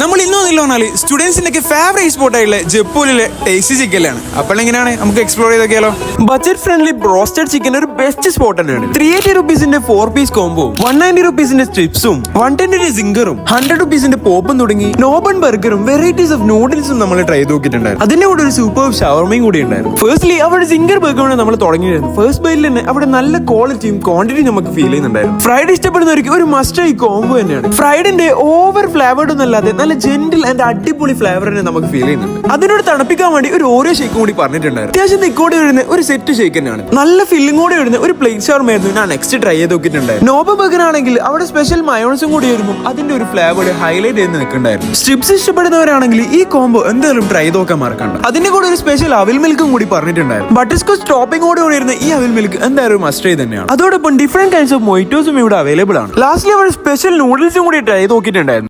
നമ്മൾ ഇന്നൊന്നില്ല പറഞ്ഞാല് സ്റ്റുഡൻസിന്റെ ഒക്കെ ഫേവറേറ്റ് സ്പോട്ട് ആയിട്ടുള്ള ജയ്പൂരിലെ ടേസ്റ്റി ചിക്കനിലാണ്. അപ്പോൾ എങ്ങനെയാണ് നമുക്ക് എക്സ്പ്ലോർ ചെയ്തൊക്കെയാലോ. ബഡ്ജറ്റ് ഫ്രണ്ട്ലി ബ്രോസ്റ്റഡ് ചിക്കൻ ഒരു ബെസ്റ്റ് സ്പോട്ട് തന്നെയാണ്. 380 റുപ്പീസിന്റെ 4 പീസ് കോംബോ, 190 റുപ്പീസിന്റെ സ്ട്രിപ്സും, 110 സിംഗറും, 100 റുപ്പീസിന്റെ പോപ്പും തുടങ്ങി നോബൺ ബർഗറും വെറൈറ്റീസ് ഓഫ് നൂഡിൽസും നമ്മൾ ട്രൈ നോക്കിയിട്ടുണ്ടായിരുന്നു. അതിന്റെ കൂടെ ഒരു സൂപ്പർ ഷവർമയും കൂടി ഉണ്ടായിരുന്നു. ഫസ്റ്റ്ലി അവിടെ സിംഗർ ബർഗറാണ് നമ്മൾ തുടങ്ങിയിരുന്നു. ഫസ്റ്റ് ബൈറ്റിൽ തന്നെ അവിടെ നല്ല ക്വാളിറ്റിയും ക്വാണ്ടിറ്റിയും നമുക്ക് ഫീൽ ചെയ്യുന്നുണ്ടായിരുന്നു. ഫ്രൈഡ് ഇഷ്ടപ്പെടുന്നവർക്ക് ഒരു മസ്റ്റ് ഈ കോംബോ തന്നെയാണ്. ഫ്രൈഡിന്റെ ഓവർ ഫ്ലേവേർഡ് ഒന്നല്ലാതെ നല്ല ജെന്റിൽ ആൻഡ് അടിപൊളി ഫ്ലേവർ തന്നെ നമുക്ക് ഫീൽ ചെയ്യുന്നുണ്ട്. അതിനോട് തണുപ്പിക്കാൻ വേണ്ടി ഒരു ഓരോ ഷേക്കും കൂടി പറഞ്ഞിട്ടുണ്ടായിരുന്നു. അത്യാവശ്യം നിക്കോടെ വരുന്ന ഒരു സെറ്റ് ഷേക്ക് തന്നെയാണ്. നല്ല ഫില്ലിങ്ങോടെ വരുന്ന ഒരു പ്ലേറ്റ് ഷവർമയായിരുന്നു ഞാൻ നെക്സ്റ്റ് ട്രൈ ചെയ്ത് നോക്കിയിട്ടുണ്ടായിരുന്നു. നോബ ബർഗർ ആണെങ്കിൽ അവിടെ സ്പെഷ്യൽ മയോണസും കൂടി വരുമ്പോൾ അതിന്റെ ഒരു ഫ്ലേവർ ഹൈലൈറ്റ് ചെയ്ത് നിൽക്കുന്നുണ്ടായിരുന്നു. സ്ട്രിപ്സ് ഇഷ്ടപ്പെടുന്നവരാണെങ്കിൽ ഈ കോംബോ എന്തായാലും ട്രൈ നോക്കാൻ മറക്കണ്ട. അതിന്റെ കൂടെ ഒരു സ്പെഷ്യൽ അവിൽ മിൽക്കും കൂടി പറഞ്ഞിട്ടുണ്ടായിരുന്നു. ബട്ടർസ്കോച്ച് ടോപ്പിംഗോടെ വരുന്ന ഈ അവിൽ മിൽക്ക് എന്തായാലും മസ്റ്റ് ട്രൈ തന്നെയാണ്. അതോടൊപ്പം ഡിഫറെന്റ് കൈൻഡ്സ് ഓഫ് മൊയ്റ്റോസും ഇവിടെ അവൈലബിൾ ആണ്. ലാസ്റ്റ്ലി അവിടെ സ്പെഷ്യൽ നൂഡിൽസും കൂടി ട്രൈ നോക്കിയിട്ടുണ്ടായിരുന്നു.